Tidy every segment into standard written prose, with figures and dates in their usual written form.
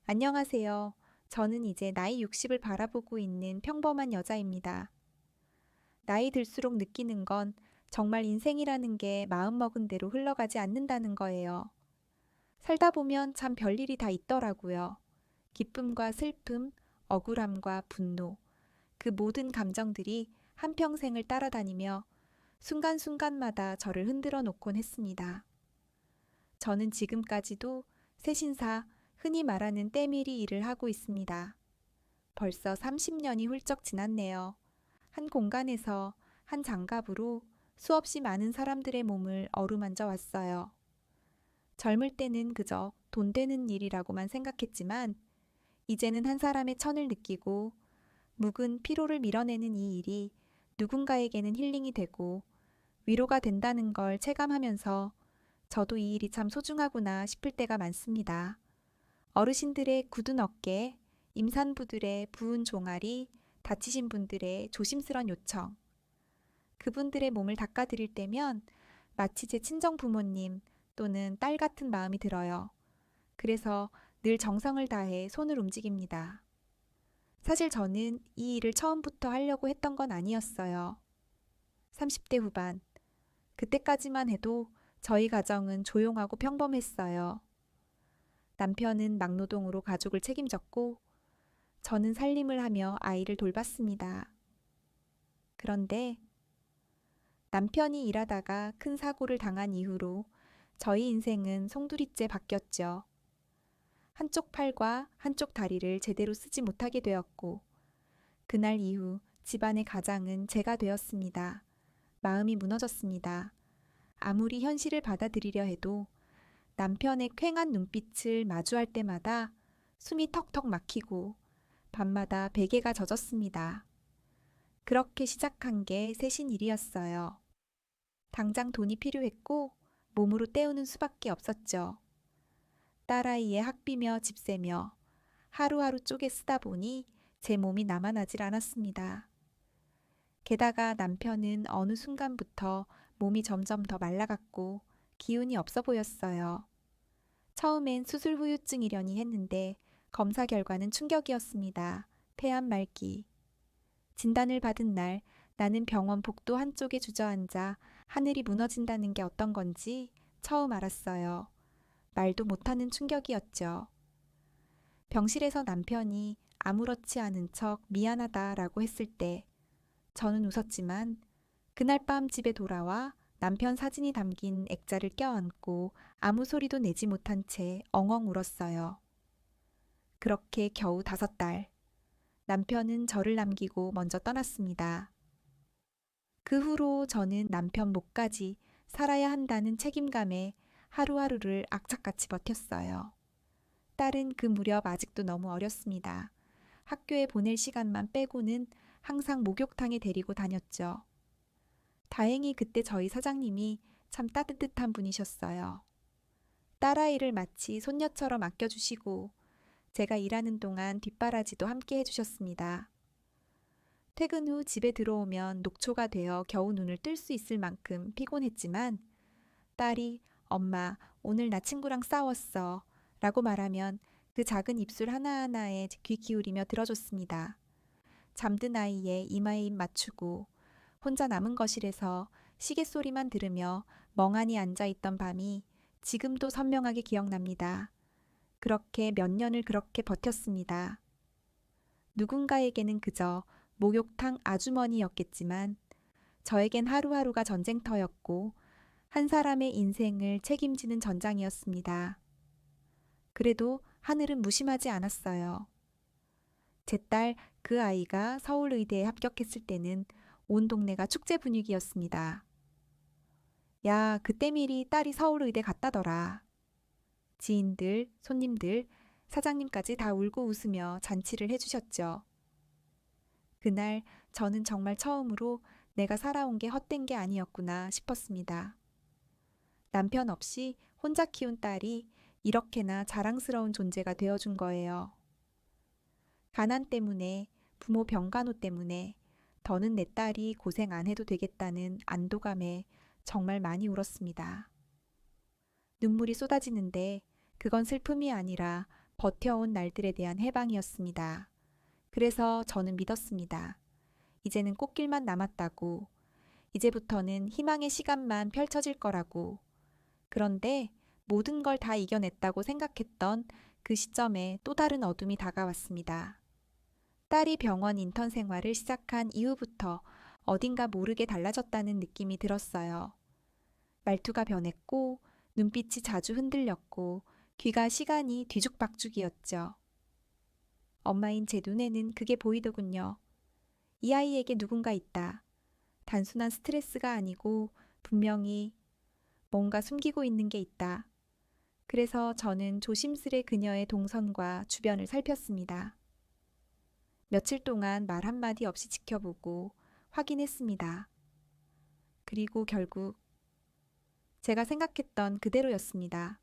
안녕하세요. 저는 이제 나이 60을 바라보고 있는 평범한 여자입니다. 나이 들수록 느끼는 건 정말 인생이라는 게 마음먹은 대로 흘러가지 않는다는 거예요. 살다 보면 참 별일이 다 있더라고요. 기쁨과 슬픔, 억울함과 분노, 그 모든 감정들이 한평생을 따라다니며 순간순간마다 저를 흔들어 놓곤 했습니다. 저는 지금까지도 세신사, 흔히 말하는 때밀이 일을 하고 있습니다. 벌써 30년이 훌쩍 지났네요. 한 공간에서 한 장갑으로 수없이 많은 사람들의 몸을 어루만져 왔어요. 젊을 때는 그저 돈 되는 일이라고만 생각했지만 이제는 한 사람의 천을 느끼고 묵은 피로를 밀어내는 이 일이 누군가에게는 힐링이 되고 위로가 된다는 걸 체감하면서 저도 이 일이 참 소중하구나 싶을 때가 많습니다. 어르신들의 굳은 어깨, 임산부들의 부은 종아리, 다치신 분들의 조심스런 요청. 그분들의 몸을 닦아드릴 때면 마치 제 친정 부모님 또는 딸 같은 마음이 들어요. 그래서 늘 정성을 다해 손을 움직입니다. 사실 저는 이 일을 처음부터 하려고 했던 건 아니었어요. 30대 후반. 그때까지만 해도 저희 가정은 조용하고 평범했어요. 남편은 막노동으로 가족을 책임졌고 저는 살림을 하며 아이를 돌봤습니다. 그런데 남편이 일하다가 큰 사고를 당한 이후로 저희 인생은 송두리째 바뀌었죠. 한쪽 팔과 한쪽 다리를 제대로 쓰지 못하게 되었고 그날 이후 집안의 가장은 제가 되었습니다. 마음이 무너졌습니다. 아무리 현실을 받아들이려 해도 남편의 퀭한 눈빛을 마주할 때마다 숨이 턱턱 막히고 밤마다 베개가 젖었습니다. 그렇게 시작한 게 세신 일이었어요. 당장 돈이 필요했고 몸으로 때우는 수밖에 없었죠. 딸아이의 학비며 집세며 하루하루 쪼개 쓰다 보니 제 몸이 남아나질 않았습니다. 게다가 남편은 어느 순간부터 몸이 점점 더 말라갔고 기운이 없어 보였어요. 처음엔 수술 후유증이려니 했는데 검사 결과는 충격이었습니다. 폐암 말기. 진단을 받은 날 나는 병원 복도 한쪽에 주저앉아 하늘이 무너진다는 게 어떤 건지 처음 알았어요. 말도 못하는 충격이었죠. 병실에서 남편이 아무렇지 않은 척 미안하다라고 했을 때 저는 웃었지만 그날 밤 집에 돌아와 남편 사진이 담긴 액자를 껴안고 아무 소리도 내지 못한 채 엉엉 울었어요. 그렇게 겨우 5달. 남편은 저를 남기고 먼저 떠났습니다. 그 후로 저는 남편 목까지 살아야 한다는 책임감에 하루하루를 악착같이 버텼어요. 딸은 그 무렵 아직도 너무 어렸습니다. 학교에 보낼 시간만 빼고는 항상 목욕탕에 데리고 다녔죠. 다행히 그때 저희 사장님이 참 따뜻한 분이셨어요. 딸아이를 마치 손녀처럼 아껴주시고 제가 일하는 동안 뒷바라지도 함께 해주셨습니다. 퇴근 후 집에 들어오면 녹초가 되어 겨우 눈을 뜰 수 있을 만큼 피곤했지만 딸이 엄마, 오늘 나 친구랑 싸웠어 라고 말하면 그 작은 입술 하나하나에 귀 기울이며 들어줬습니다. 잠든 아이의 이마에 입 맞추고 혼자 남은 거실에서 시계 소리만 들으며 멍하니 앉아있던 밤이 지금도 선명하게 기억납니다. 그렇게 몇 년을 그렇게 버텼습니다. 누군가에게는 그저 목욕탕 아주머니였겠지만 저에겐 하루하루가 전쟁터였고 한 사람의 인생을 책임지는 전장이었습니다. 그래도 하늘은 무심하지 않았어요. 제 딸 그 아이가 서울의대에 합격했을 때는 온 동네가 축제 분위기였습니다. 야, 그때 미리 딸이 서울의대 갔다더라. 지인들, 손님들, 사장님까지 다 울고 웃으며 잔치를 해주셨죠. 그날 저는 정말 처음으로 내가 살아온 게 헛된 게 아니었구나 싶었습니다. 남편 없이 혼자 키운 딸이 이렇게나 자랑스러운 존재가 되어준 거예요. 가난 때문에, 부모 병간호 때문에 더는 내 딸이 고생 안 해도 되겠다는 안도감에 정말 많이 울었습니다. 눈물이 쏟아지는데 그건 슬픔이 아니라 버텨온 날들에 대한 해방이었습니다. 그래서 저는 믿었습니다. 이제는 꽃길만 남았다고. 이제부터는 희망의 시간만 펼쳐질 거라고. 그런데 모든 걸 다 이겨냈다고 생각했던 그 시점에 또 다른 어둠이 다가왔습니다. 딸이 병원 인턴 생활을 시작한 이후부터 어딘가 모르게 달라졌다는 느낌이 들었어요. 말투가 변했고, 눈빛이 자주 흔들렸고, 귀가 시간이 뒤죽박죽이었죠. 엄마인 제 눈에는 그게 보이더군요. 이 아이에게 누군가 있다. 단순한 스트레스가 아니고 분명히 뭔가 숨기고 있는 게 있다. 그래서 저는 조심스레 그녀의 동선과 주변을 살폈습니다. 며칠 동안 말 한마디 없이 지켜보고 확인했습니다. 그리고 결국 제가 생각했던 그대로였습니다.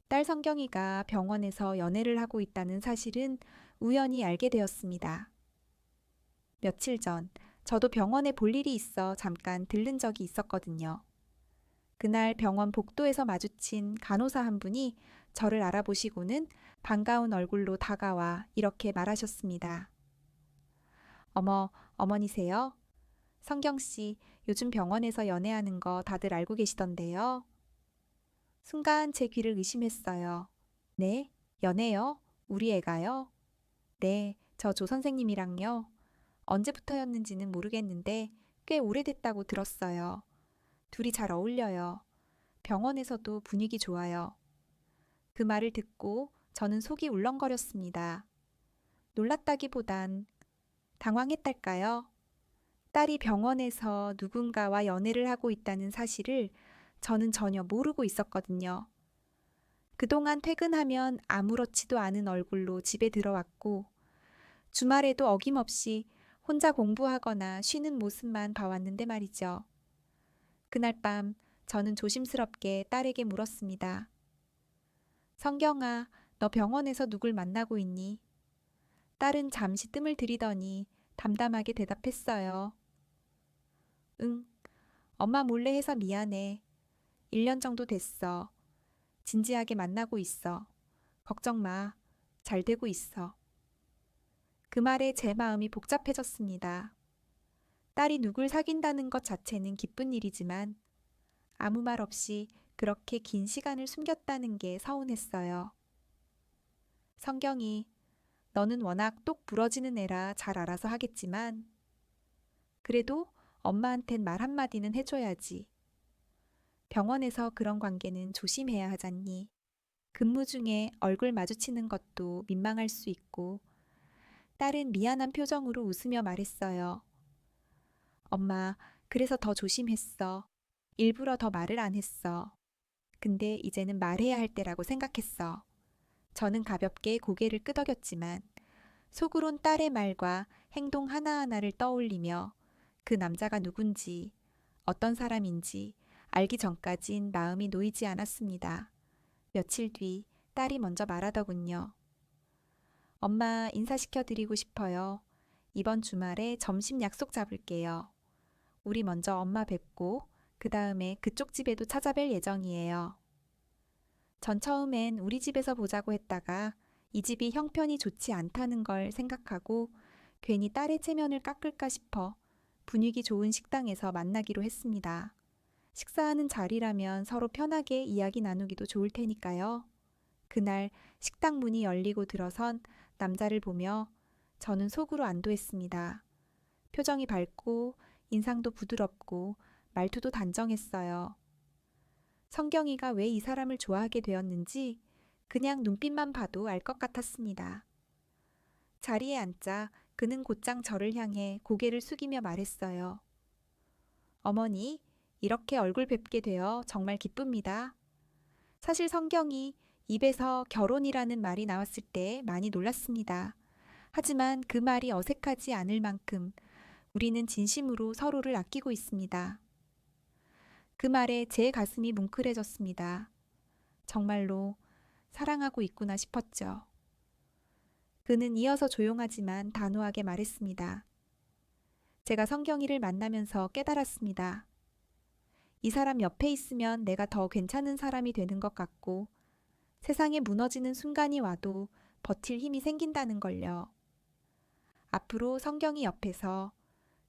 딸 성경이가 병원에서 연애를 하고 있다는 사실은 우연히 알게 되었습니다. 며칠 전 저도 병원에 볼 일이 있어 잠깐 들른 적이 있었거든요. 그날 병원 복도에서 마주친 간호사 한 분이 저를 알아보시고는 반가운 얼굴로 다가와 이렇게 말하셨습니다. 어머, 어머니세요? 성경 씨, 요즘 병원에서 연애하는 거 다들 알고 계시던데요. 순간 제 귀를 의심했어요. 네? 연애요? 우리 애가요? 네, 저 조 선생님이랑요. 언제부터였는지는 모르겠는데 꽤 오래됐다고 들었어요. 둘이 잘 어울려요. 병원에서도 분위기 좋아요. 그 말을 듣고 저는 속이 울렁거렸습니다. 놀랐다기보단 당황했달까요? 딸이 병원에서 누군가와 연애를 하고 있다는 사실을 저는 전혀 모르고 있었거든요. 그동안 퇴근하면 아무렇지도 않은 얼굴로 집에 들어왔고, 주말에도 어김없이 혼자 공부하거나 쉬는 모습만 봐왔는데 말이죠. 그날 밤 저는 조심스럽게 딸에게 물었습니다. 성경아, 너 병원에서 누굴 만나고 있니? 딸은 잠시 뜸을 들이더니 담담하게 대답했어요. 응, 엄마 몰래 해서 미안해. 1년 정도 됐어. 진지하게 만나고 있어. 걱정 마. 잘 되고 있어. 그 말에 제 마음이 복잡해졌습니다. 딸이 누굴 사귄다는 것 자체는 기쁜 일이지만 아무 말 없이 그렇게 긴 시간을 숨겼다는 게 서운했어요. 성경이 너는 워낙 똑 부러지는 애라 잘 알아서 하겠지만 그래도 엄마한텐 말 한마디는 해줘야지. 병원에서 그런 관계는 조심해야 하잖니. 근무 중에 얼굴 마주치는 것도 민망할 수 있고 딸은 미안한 표정으로 웃으며 말했어요. 엄마, 그래서 더 조심했어. 일부러 더 말을 안 했어. 근데 이제는 말해야 할 때라고 생각했어. 저는 가볍게 고개를 끄덕였지만 속으론 딸의 말과 행동 하나하나를 떠올리며 그 남자가 누군지 어떤 사람인지 알기 전까진 마음이 놓이지 않았습니다. 며칠 뒤 딸이 먼저 말하더군요. 엄마 인사시켜 드리고 싶어요. 이번 주말에 점심 약속 잡을게요. 우리 먼저 엄마 뵙고 그 다음에 그쪽 집에도 찾아뵐 예정이에요. 전 처음엔 우리 집에서 보자고 했다가 이 집이 형편이 좋지 않다는 걸 생각하고 괜히 딸의 체면을 깎을까 싶어 분위기 좋은 식당에서 만나기로 했습니다. 식사하는 자리라면 서로 편하게 이야기 나누기도 좋을 테니까요. 그날 식당 문이 열리고 들어선 남자를 보며 저는 속으로 안도했습니다. 표정이 밝고 인상도 부드럽고 말투도 단정했어요. 성경이가 왜 이 사람을 좋아하게 되었는지 그냥 눈빛만 봐도 알 것 같았습니다. 자리에 앉자 그는 곧장 저를 향해 고개를 숙이며 말했어요. 어머니, 이렇게 얼굴 뵙게 되어 정말 기쁩니다. 사실 성경이 입에서 결혼이라는 말이 나왔을 때 많이 놀랐습니다. 하지만 그 말이 어색하지 않을 만큼 우리는 진심으로 서로를 아끼고 있습니다. 그 말에 제 가슴이 뭉클해졌습니다. 정말로 사랑하고 있구나 싶었죠. 그는 이어서 조용하지만 단호하게 말했습니다. 제가 성경이를 만나면서 깨달았습니다. 이 사람 옆에 있으면 내가 더 괜찮은 사람이 되는 것 같고 세상에 무너지는 순간이 와도 버틸 힘이 생긴다는 걸요. 앞으로 성경이 옆에서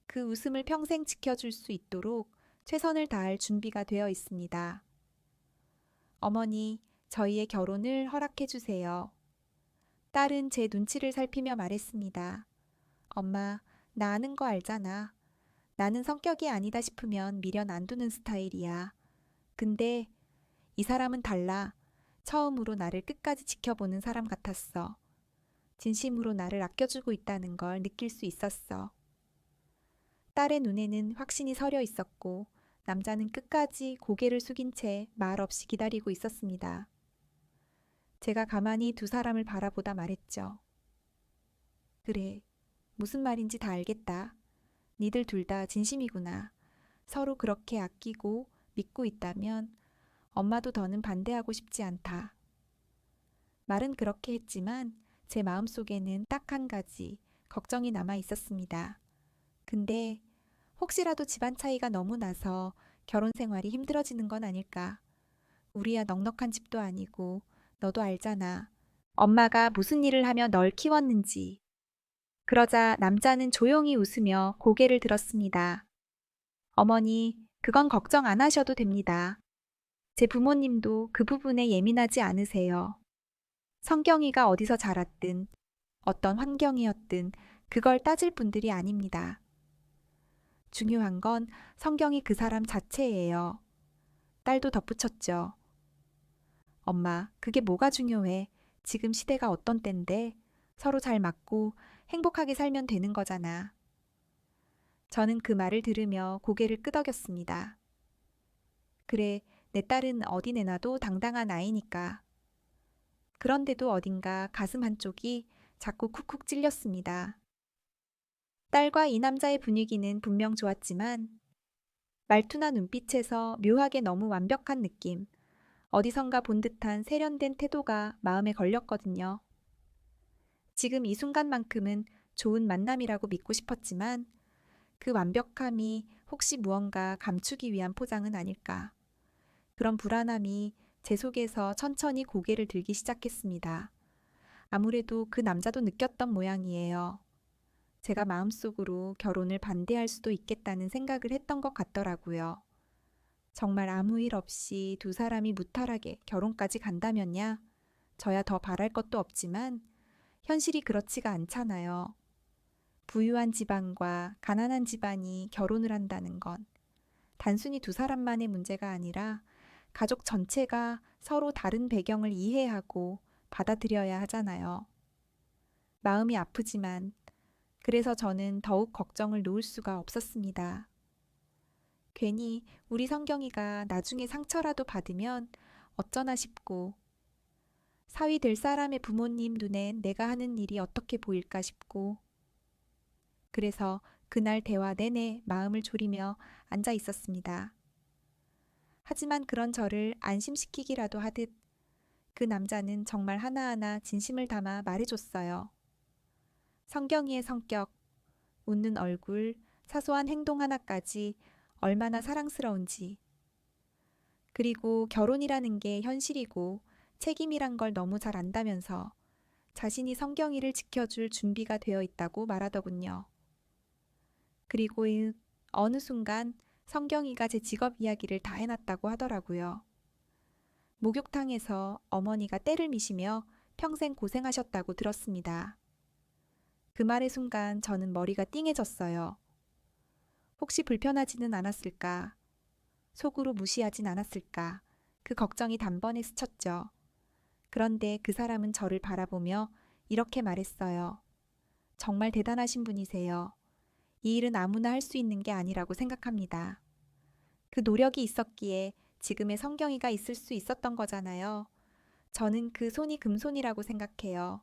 그 웃음을 평생 지켜줄 수 있도록 최선을 다할 준비가 되어 있습니다. 어머니, 저희의 결혼을 허락해 주세요. 딸은 제 눈치를 살피며 말했습니다. 엄마, 나 아는 거 알잖아. 나는 성격이 아니다 싶으면 미련 안 두는 스타일이야. 근데 이 사람은 달라. 처음으로 나를 끝까지 지켜보는 사람 같았어. 진심으로 나를 아껴주고 있다는 걸 느낄 수 있었어. 딸의 눈에는 확신이 서려 있었고 남자는 끝까지 고개를 숙인 채 말 없이 기다리고 있었습니다. 제가 가만히 두 사람을 바라보다 말했죠. 그래, 무슨 말인지 다 알겠다. 니들 둘 다 진심이구나. 서로 그렇게 아끼고 믿고 있다면 엄마도 더는 반대하고 싶지 않다. 말은 그렇게 했지만 제 마음속에는 딱 한 가지 걱정이 남아 있었습니다. 근데 혹시라도 집안 차이가 너무 나서 결혼 생활이 힘들어지는 건 아닐까. 우리야 넉넉한 집도 아니고 너도 알잖아. 엄마가 무슨 일을 하며 널 키웠는지. 그러자 남자는 조용히 웃으며 고개를 들었습니다. 어머니, 그건 걱정 안 하셔도 됩니다. 제 부모님도 그 부분에 예민하지 않으세요. 성경이가 어디서 자랐든 어떤 환경이었든 그걸 따질 분들이 아닙니다. 중요한 건 성경이 그 사람 자체예요. 딸도 덧붙였죠. 엄마, 그게 뭐가 중요해? 지금 시대가 어떤 때인데 서로 잘 맞고 행복하게 살면 되는 거잖아. 저는 그 말을 들으며 고개를 끄덕였습니다. 그래, 내 딸은 어디 내놔도 당당한 아이니까. 그런데도 어딘가 가슴 한쪽이 자꾸 쿡쿡 찔렸습니다. 딸과 이 남자의 분위기는 분명 좋았지만 말투나 눈빛에서 묘하게 너무 완벽한 느낌, 어디선가 본 듯한 세련된 태도가 마음에 걸렸거든요. 지금 이 순간만큼은 좋은 만남이라고 믿고 싶었지만 그 완벽함이 혹시 무언가 감추기 위한 포장은 아닐까. 그런 불안함이 제 속에서 천천히 고개를 들기 시작했습니다. 아무래도 그 남자도 느꼈던 모양이에요. 제가 마음속으로 결혼을 반대할 수도 있겠다는 생각을 했던 것 같더라고요. 정말 아무 일 없이 두 사람이 무탈하게 결혼까지 간다면야 저야 더 바랄 것도 없지만 현실이 그렇지가 않잖아요. 부유한 집안과 가난한 집안이 결혼을 한다는 건 단순히 두 사람만의 문제가 아니라 가족 전체가 서로 다른 배경을 이해하고 받아들여야 하잖아요. 마음이 아프지만 그래서 저는 더욱 걱정을 놓을 수가 없었습니다. 괜히 우리 성경이가 나중에 상처라도 받으면 어쩌나 싶고 사위 될 사람의 부모님 눈엔 내가 하는 일이 어떻게 보일까 싶고 그래서 그날 대화 내내 마음을 졸이며 앉아 있었습니다. 하지만 그런 저를 안심시키기라도 하듯 그 남자는 정말 하나하나 진심을 담아 말해줬어요. 성경이의 성격, 웃는 얼굴, 사소한 행동 하나까지 얼마나 사랑스러운지. 그리고 결혼이라는 게 현실이고 책임이란 걸 너무 잘 안다면서 자신이 성경이를 지켜줄 준비가 되어 있다고 말하더군요. 그리고 어느 순간 성경이가 제 직업 이야기를 다 해놨다고 하더라고요. 목욕탕에서 어머니가 때를 미시며 평생 고생하셨다고 들었습니다. 그 말의 순간 저는 머리가 띵해졌어요. 혹시 불편하지는 않았을까? 속으로 무시하진 않았을까? 그 걱정이 단번에 스쳤죠. 그런데 그 사람은 저를 바라보며 이렇게 말했어요. 정말 대단하신 분이세요. 이 일은 아무나 할 수 있는 게 아니라고 생각합니다. 그 노력이 있었기에 지금의 성경이가 있을 수 있었던 거잖아요. 저는 그 손이 금손이라고 생각해요.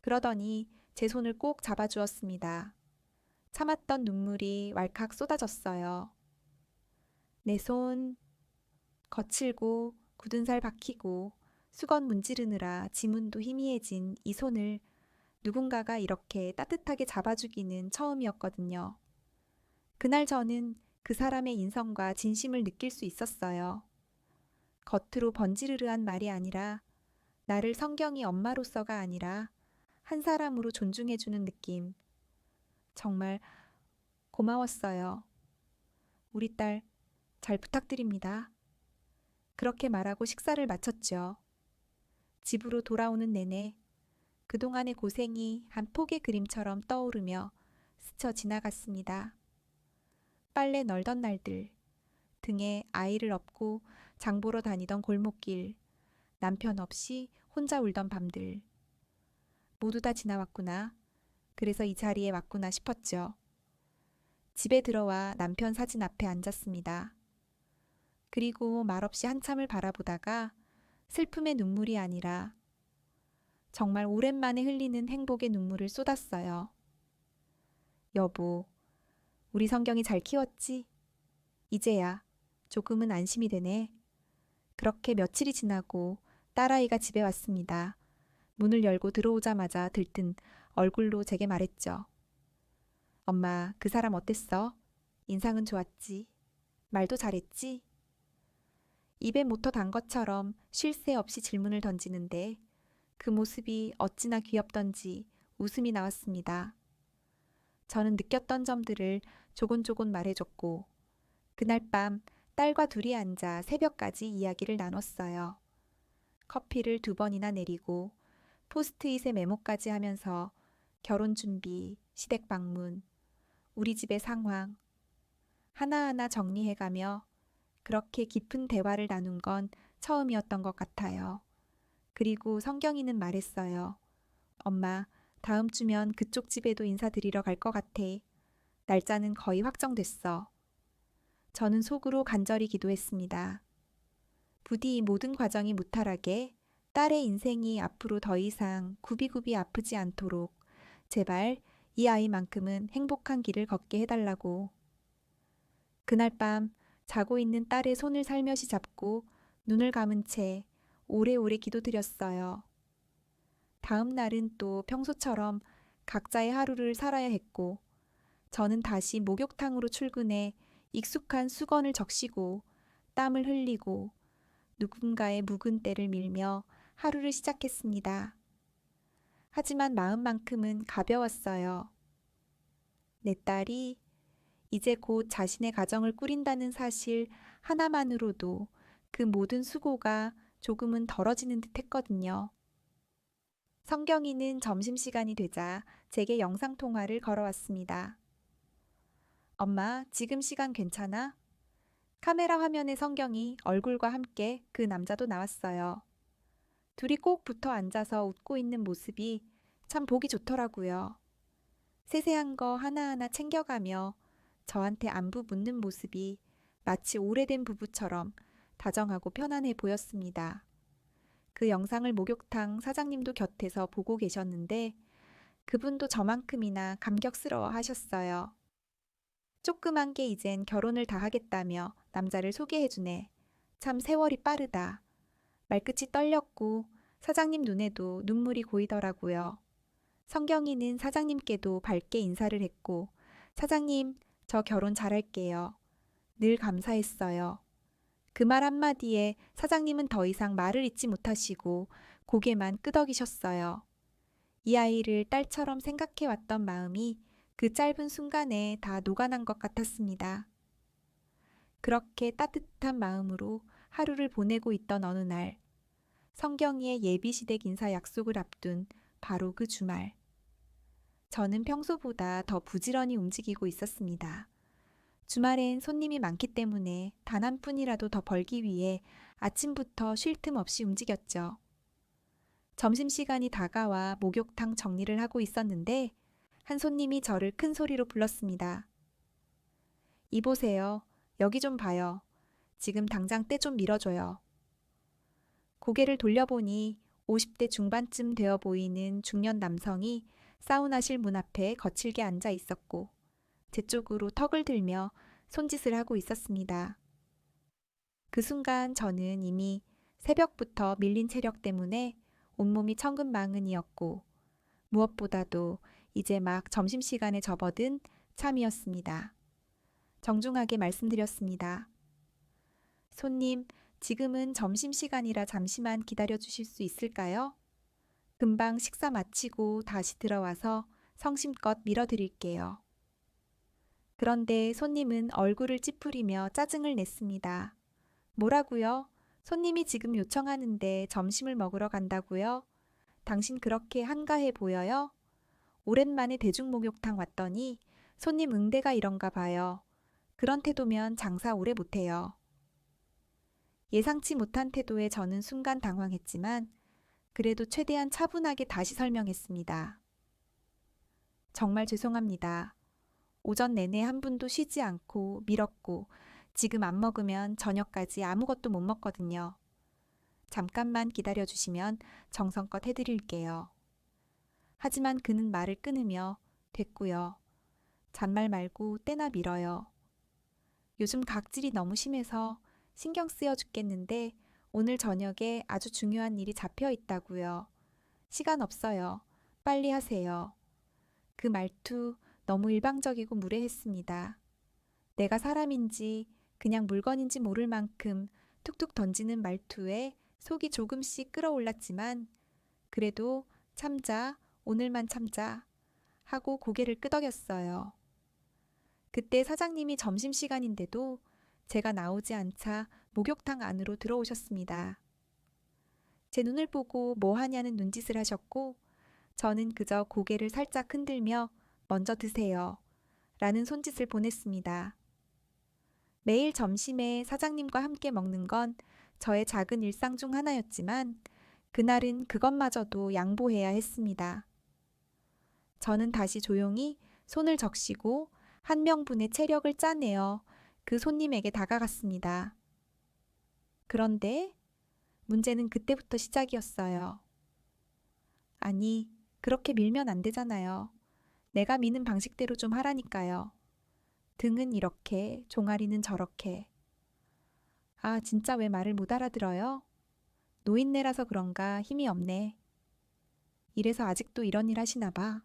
그러더니 제 손을 꼭 잡아주었습니다. 참았던 눈물이 왈칵 쏟아졌어요. 내 손, 거칠고 굳은 살 박히고 수건 문지르느라 지문도 희미해진 이 손을 누군가가 이렇게 따뜻하게 잡아주기는 처음이었거든요. 그날 저는 그 사람의 인성과 진심을 느낄 수 있었어요. 겉으로 번지르르한 말이 아니라 나를 성경이 엄마로서가 아니라 한 사람으로 존중해주는 느낌. 정말 고마웠어요. 우리 딸 잘 부탁드립니다. 그렇게 말하고 식사를 마쳤죠. 집으로 돌아오는 내내 그동안의 고생이 한 폭의 그림처럼 떠오르며 스쳐 지나갔습니다. 빨래 널던 날들, 등에 아이를 업고 장 보러 다니던 골목길, 남편 없이 혼자 울던 밤들. 모두 다 지나왔구나. 그래서 이 자리에 왔구나 싶었죠. 집에 들어와 남편 사진 앞에 앉았습니다. 그리고 말없이 한참을 바라보다가 슬픔의 눈물이 아니라 정말 오랜만에 흘리는 행복의 눈물을 쏟았어요. 여보, 우리 성경이 잘 키웠지? 이제야 조금은 안심이 되네. 그렇게 며칠이 지나고 딸아이가 집에 왔습니다. 문을 열고 들어오자마자 들뜬 얼굴로 제게 말했죠. 엄마, 그 사람 어땠어? 인상은 좋았지? 말도 잘했지? 입에 모터 단 것처럼 쉴 새 없이 질문을 던지는데 그 모습이 어찌나 귀엽던지 웃음이 나왔습니다. 저는 느꼈던 점들을 조곤조곤 말해줬고 그날 밤 딸과 둘이 앉아 새벽까지 이야기를 나눴어요. 커피를 2번이나 내리고 포스트잇에 메모까지 하면서 결혼 준비, 시댁 방문, 우리 집의 상황 하나하나 정리해가며 그렇게 깊은 대화를 나눈 건 처음이었던 것 같아요. 그리고 성경이는 말했어요. 엄마, 다음 주면 그쪽 집에도 인사드리러 갈 것 같아. 날짜는 거의 확정됐어. 저는 속으로 간절히 기도했습니다. 부디 이 모든 과정이 무탈하게 딸의 인생이 앞으로 더 이상 굽이굽이 아프지 않도록 제발 이 아이만큼은 행복한 길을 걷게 해달라고. 그날 밤 자고 있는 딸의 손을 살며시 잡고 눈을 감은 채 오래오래 기도드렸어요. 다음 날은 또 평소처럼 각자의 하루를 살아야 했고 저는 다시 목욕탕으로 출근해 익숙한 수건을 적시고 땀을 흘리고 누군가의 묵은 때를 밀며 하루를 시작했습니다. 하지만 마음만큼은 가벼웠어요. 내 딸이 이제 곧 자신의 가정을 꾸린다는 사실 하나만으로도 그 모든 수고가 조금은 덜어지는 듯 했거든요. 성경이는 점심시간이 되자 제게 영상통화를 걸어왔습니다. 엄마, 지금 시간 괜찮아? 카메라 화면에 성경이 얼굴과 함께 그 남자도 나왔어요. 둘이 꼭 붙어 앉아서 웃고 있는 모습이 참 보기 좋더라고요. 세세한 거 하나하나 챙겨가며 저한테 안부 묻는 모습이 마치 오래된 부부처럼 다정하고 편안해 보였습니다. 그 영상을 목욕탕 사장님도 곁에서 보고 계셨는데 그분도 저만큼이나 감격스러워 하셨어요. 조그만 게 이젠 결혼을 다 하겠다며 남자를 소개해주네. 참 세월이 빠르다. 말끝이 떨렸고 사장님 눈에도 눈물이 고이더라고요. 성경이는 사장님께도 밝게 인사를 했고 사장님, 저 결혼 잘할게요. 늘 감사했어요. 그 말 한마디에 사장님은 더 이상 말을 잇지 못하시고 고개만 끄덕이셨어요. 이 아이를 딸처럼 생각해왔던 마음이 그 짧은 순간에 다 녹아난 것 같았습니다. 그렇게 따뜻한 마음으로 하루를 보내고 있던 어느 날, 성경이의 예비시댁 인사 약속을 앞둔 바로 그 주말. 저는 평소보다 더 부지런히 움직이고 있었습니다. 주말엔 손님이 많기 때문에 단 한 푼이라도 더 벌기 위해 아침부터 쉴 틈 없이 움직였죠. 점심시간이 다가와 목욕탕 정리를 하고 있었는데 한 손님이 저를 큰 소리로 불렀습니다. 이보세요. 여기 좀 봐요. 지금 당장 때 좀 밀어줘요. 고개를 돌려보니 50대 중반쯤 되어 보이는 중년 남성이 사우나실 문 앞에 거칠게 앉아 있었고 제 쪽으로 턱을 들며 손짓을 하고 있었습니다. 그 순간 저는 이미 새벽부터 밀린 체력 때문에 온몸이 천근만근이었고 무엇보다도 이제 막 점심시간에 접어든 참이었습니다. 정중하게 말씀드렸습니다. 손님, 지금은 점심시간이라 잠시만 기다려 주실 수 있을까요? 금방 식사 마치고 다시 들어와서 성심껏 밀어드릴게요. 그런데 손님은 얼굴을 찌푸리며 짜증을 냈습니다. 뭐라고요? 손님이 지금 요청하는데 점심을 먹으러 간다고요? 당신 그렇게 한가해 보여요? 오랜만에 대중목욕탕 왔더니 손님 응대가 이런가 봐요. 그런 태도면 장사 오래 못해요. 예상치 못한 태도에 저는 순간 당황했지만 그래도 최대한 차분하게 다시 설명했습니다. 정말 죄송합니다. 오전 내내 한 분도 쉬지 않고 밀었고 지금 안 먹으면 저녁까지 아무것도 못 먹거든요. 잠깐만 기다려 주시면 정성껏 해드릴게요. 하지만 그는 말을 끊으며 됐고요. 잔말 말고 때나 밀어요. 요즘 각질이 너무 심해서 신경 쓰여 죽겠는데 오늘 저녁에 아주 중요한 일이 잡혀 있다고요. 시간 없어요. 빨리 하세요. 그 말투 너무 일방적이고 무례했습니다. 내가 사람인지 그냥 물건인지 모를 만큼 툭툭 던지는 말투에 속이 조금씩 끓어올랐지만 그래도 참자, 오늘만 참자 하고 고개를 끄덕였어요. 그때 사장님이 점심시간인데도 제가 나오지 않자 목욕탕 안으로 들어오셨습니다. 제 눈을 보고 뭐 하냐는 눈짓을 하셨고 저는 그저 고개를 살짝 흔들며 먼저 드세요 라는 손짓을 보냈습니다. 매일 점심에 사장님과 함께 먹는 건 저의 작은 일상 중 하나였지만 그날은 그것마저도 양보해야 했습니다. 저는 다시 조용히 손을 적시고 한 명분의 체력을 짜내어 그 손님에게 다가갔습니다. 그런데 문제는 그때부터 시작이었어요. 아니, 그렇게 밀면 안 되잖아요. 내가 미는 방식대로 좀 하라니까요. 등은 이렇게, 종아리는 저렇게. 아, 진짜 왜 말을 못 알아들어요? 노인네라서 그런가 힘이 없네. 이래서 아직도 이런 일 하시나 봐.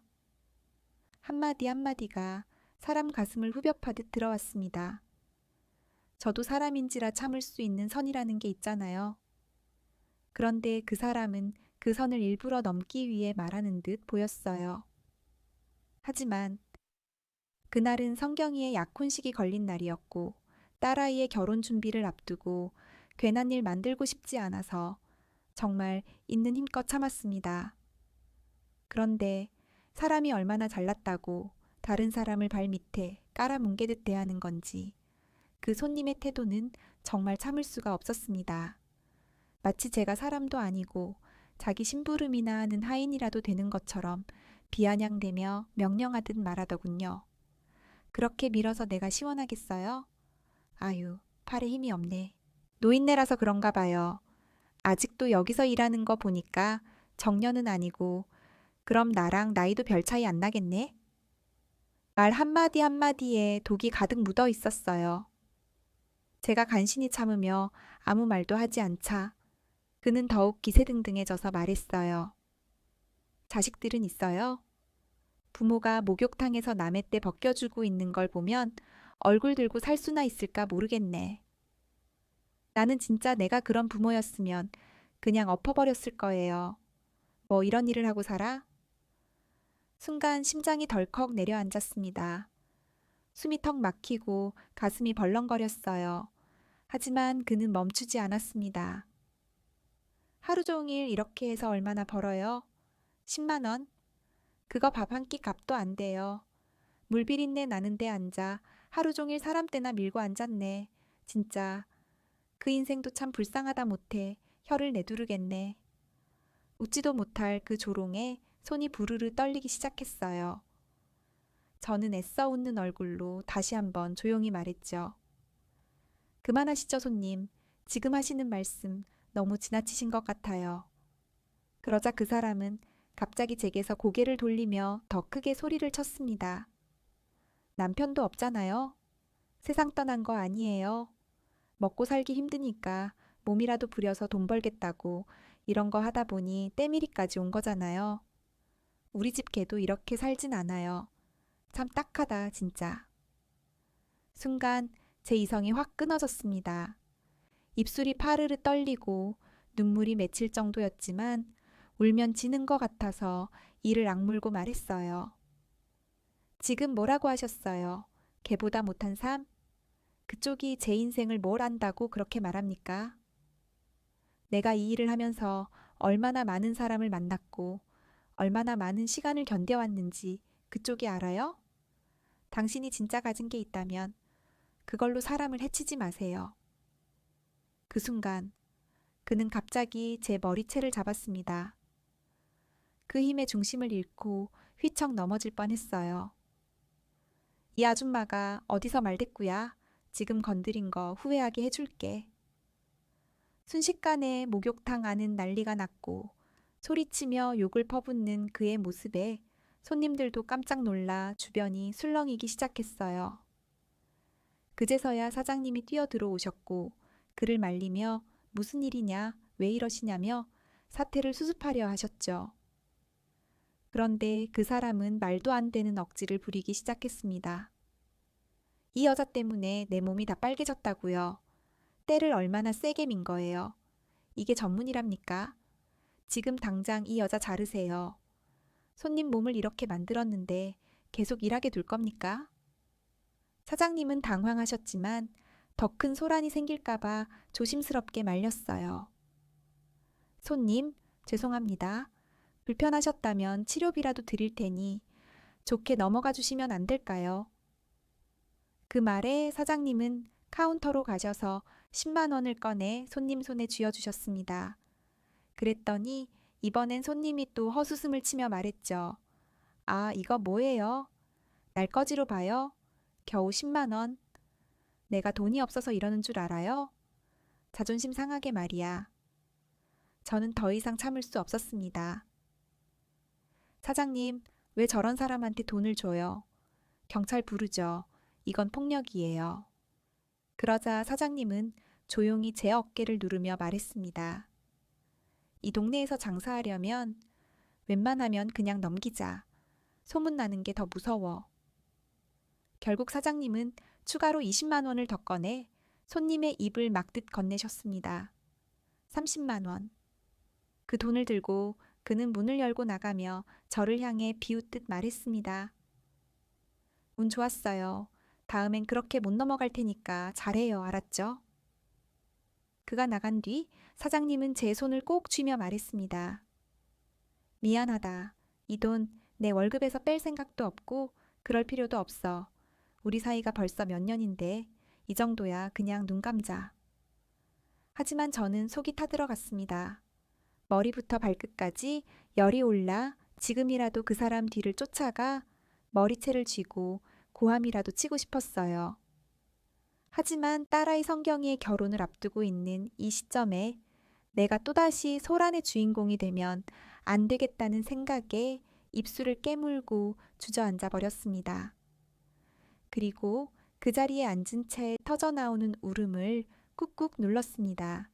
한마디 한마디가 사람 가슴을 후벼 파듯 들어왔습니다. 저도 사람인지라 참을 수 있는 선이라는 게 있잖아요. 그런데 그 사람은 그 선을 일부러 넘기 위해 말하는 듯 보였어요. 하지만 그날은 성경이의 약혼식이 걸린 날이었고 딸아이의 결혼 준비를 앞두고 괜한 일 만들고 싶지 않아서 정말 있는 힘껏 참았습니다. 그런데 사람이 얼마나 잘났다고 다른 사람을 발 밑에 깔아뭉개듯 대하는 건지 그 손님의 태도는 정말 참을 수가 없었습니다. 마치 제가 사람도 아니고 자기 심부름이나 하는 하인이라도 되는 것처럼 비아냥대며 명령하듯 말하더군요. 그렇게 밀어서 내가 시원하겠어요? 아유, 팔에 힘이 없네. 노인네라서 그런가 봐요. 아직도 여기서 일하는 거 보니까 정년은 아니고 그럼 나랑 나이도 별 차이 안 나겠네? 말 한마디 한마디에 독이 가득 묻어 있었어요. 제가 간신히 참으며 아무 말도 하지 않자 그는 더욱 기세등등해져서 말했어요. 자식들은 있어요? 부모가 목욕탕에서 남의 때 벗겨주고 있는 걸 보면 얼굴 들고 살 수나 있을까 모르겠네. 나는 진짜 내가 그런 부모였으면 그냥 엎어버렸을 거예요. 뭐 이런 일을 하고 살아? 순간 심장이 덜컥 내려앉았습니다. 숨이 턱 막히고 가슴이 벌렁거렸어요. 하지만 그는 멈추지 않았습니다. 하루 종일 이렇게 해서 얼마나 벌어요? 10만 원? 그거 밥 한 끼 값도 안 돼요. 물비린내 나는데 앉아 하루 종일 사람 떼나 밀고 앉았네. 진짜 그 인생도 참 불쌍하다 못해 혀를 내두르겠네. 웃지도 못할 그 조롱에 손이 부르르 떨리기 시작했어요. 저는 애써 웃는 얼굴로 다시 한번 조용히 말했죠. 그만하시죠, 손님. 지금 하시는 말씀 너무 지나치신 것 같아요. 그러자 그 사람은 갑자기 제게서 고개를 돌리며 더 크게 소리를 쳤습니다. 남편도 없잖아요. 세상 떠난 거 아니에요. 먹고 살기 힘드니까 몸이라도 부려서 돈 벌겠다고 이런 거 하다 보니 때밀이까지 온 거잖아요. 우리 집 개도 이렇게 살진 않아요. 참 딱하다, 진짜. 순간 제 이성이 확 끊어졌습니다. 입술이 파르르 떨리고 눈물이 맺힐 정도였지만 울면 지는 것 같아서 이를 악물고 말했어요. 지금 뭐라고 하셨어요? 걔보다 못한 삶? 그쪽이 제 인생을 뭘 안다고 그렇게 말합니까? 내가 이 일을 하면서 얼마나 많은 사람을 만났고 얼마나 많은 시간을 견뎌왔는지 그쪽이 알아요? 당신이 진짜 가진 게 있다면 그걸로 사람을 해치지 마세요. 그 순간 그는 갑자기 제 머리채를 잡았습니다. 그 힘의 중심을 잃고 휘청 넘어질 뻔했어요. 이 아줌마가 어디서 말대꾸야? 지금 건드린 거 후회하게 해줄게. 순식간에 목욕탕 안은 난리가 났고 소리치며 욕을 퍼붓는 그의 모습에 손님들도 깜짝 놀라 주변이 술렁이기 시작했어요. 그제서야 사장님이 뛰어들어오셨고 그를 말리며 무슨 일이냐, 왜 이러시냐며 사태를 수습하려 하셨죠. 그런데 그 사람은 말도 안 되는 억지를 부리기 시작했습니다. 이 여자 때문에 내 몸이 다 빨개졌다고요. 때를 얼마나 세게 민 거예요. 이게 전문이랍니까? 지금 당장 이 여자 자르세요. 손님 몸을 이렇게 만들었는데 계속 일하게 둘 겁니까? 사장님은 당황하셨지만 더 큰 소란이 생길까봐 조심스럽게 말렸어요. 손님, 죄송합니다. 불편하셨다면 치료비라도 드릴 테니 좋게 넘어가 주시면 안 될까요? 그 말에 사장님은 카운터로 가셔서 10만 원을 꺼내 손님 손에 쥐어주셨습니다. 그랬더니 이번엔 손님이 또 헛웃음을 치며 말했죠. 아, 이거 뭐예요? 날거지로 봐요? 겨우 10만 원. 내가 돈이 없어서 이러는 줄 알아요? 자존심 상하게 말이야. 저는 더 이상 참을 수 없었습니다. 사장님, 왜 저런 사람한테 돈을 줘요? 경찰 부르죠. 이건 폭력이에요. 그러자 사장님은 조용히 제 어깨를 누르며 말했습니다. 이 동네에서 장사하려면 웬만하면 그냥 넘기자. 소문나는 게 더 무서워. 결국 사장님은 추가로 20만 원을 더 꺼내 손님의 입을 막듯 건네셨습니다. 30만 원. 그 돈을 들고 그는 문을 열고 나가며 저를 향해 비웃듯 말했습니다. 운 좋았어요. 다음엔 그렇게 못 넘어갈 테니까 잘해요. 알았죠? 그가 나간 뒤 사장님은 제 손을 꼭 쥐며 말했습니다. 미안하다. 이 돈 내 월급에서 뺄 생각도 없고 그럴 필요도 없어. 우리 사이가 벌써 몇 년인데 이 정도야 그냥 눈 감자. 하지만 저는 속이 타들어갔습니다. 머리부터 발끝까지 열이 올라 지금이라도 그 사람 뒤를 쫓아가 머리채를 쥐고 고함이라도 치고 싶었어요. 하지만 딸아이 성경이의 결혼을 앞두고 있는 이 시점에 내가 또다시 소란의 주인공이 되면 안 되겠다는 생각에 입술을 깨물고 주저앉아 버렸습니다. 그리고 그 자리에 앉은 채 터져나오는 울음을 꾹꾹 눌렀습니다.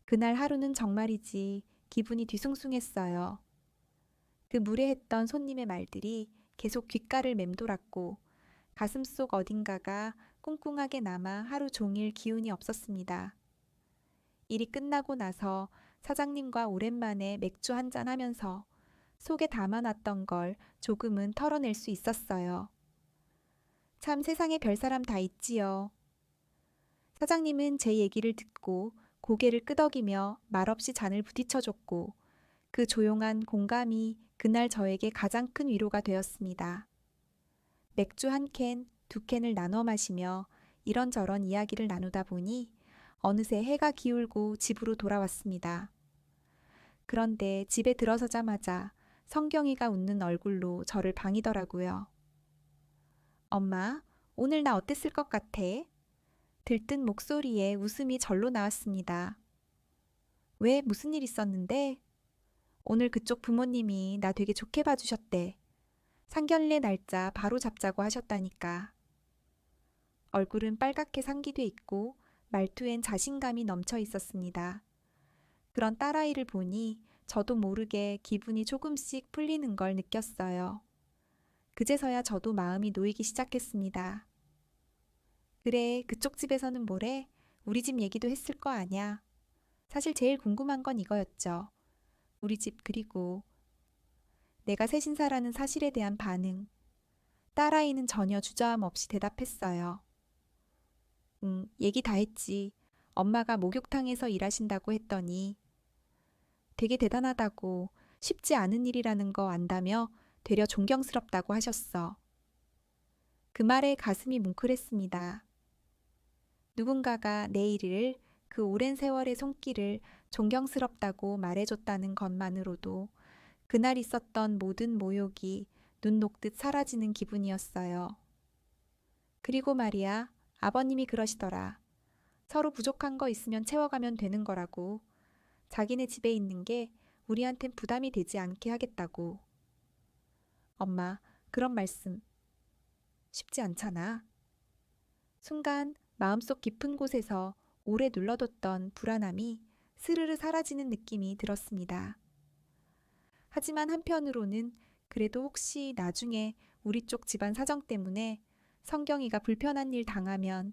그날 하루는 정말이지 기분이 뒤숭숭했어요. 그 무례했던 손님의 말들이 계속 귓가를 맴돌았고 가슴속 어딘가가 꿍꿍하게 남아 하루 종일 기운이 없었습니다. 일이 끝나고 나서 사장님과 오랜만에 맥주 한잔 하면서 속에 담아놨던 걸 조금은 털어낼 수 있었어요. 참 세상에 별사람 다 있지요. 사장님은 제 얘기를 듣고 고개를 끄덕이며 말없이 잔을 부딪혀줬고 그 조용한 공감이 그날 저에게 가장 큰 위로가 되었습니다. 맥주 한 캔, 두 캔을 나눠 마시며 이런저런 이야기를 나누다 보니 어느새 해가 기울고 집으로 돌아왔습니다. 그런데 집에 들어서자마자 성경이가 웃는 얼굴로 저를 반기더라고요. 엄마, 오늘 나 어땠을 것 같아? 들뜬 목소리에 웃음이 절로 나왔습니다. 왜 무슨 일 있었는데? 오늘 그쪽 부모님이 나 되게 좋게 봐주셨대. 상견례 날짜 바로 잡자고 하셨다니까. 얼굴은 빨갛게 상기돼 있고 말투엔 자신감이 넘쳐 있었습니다. 그런 딸아이를 보니 저도 모르게 기분이 조금씩 풀리는 걸 느꼈어요. 그제서야 저도 마음이 놓이기 시작했습니다. 그래, 그쪽 집에서는 뭐래? 우리 집 얘기도 했을 거 아냐. 사실 제일 궁금한 건 이거였죠. 우리 집 그리고 내가 새신사라는 사실에 대한 반응. 딸아이는 전혀 주저함 없이 대답했어요. 응, 얘기 다 했지. 엄마가 목욕탕에서 일하신다고 했더니 되게 대단하다고 쉽지 않은 일이라는 거 안다며 되려 존경스럽다고 하셨어. 그 말에 가슴이 뭉클했습니다. 누군가가 내 일을 그 오랜 세월의 손길을 존경스럽다고 말해줬다는 것만으로도 그날 있었던 모든 모욕이 눈 녹듯 사라지는 기분이었어요. 그리고 말이야, 아버님이 그러시더라. 서로 부족한 거 있으면 채워가면 되는 거라고. 자기네 집에 있는 게 우리한텐 부담이 되지 않게 하겠다고. 엄마, 그런 말씀 쉽지 않잖아. 순간 마음속 깊은 곳에서 오래 눌러뒀던 불안함이 스르르 사라지는 느낌이 들었습니다. 하지만 한편으로는 그래도 혹시 나중에 우리 쪽 집안 사정 때문에 성경이가 불편한 일 당하면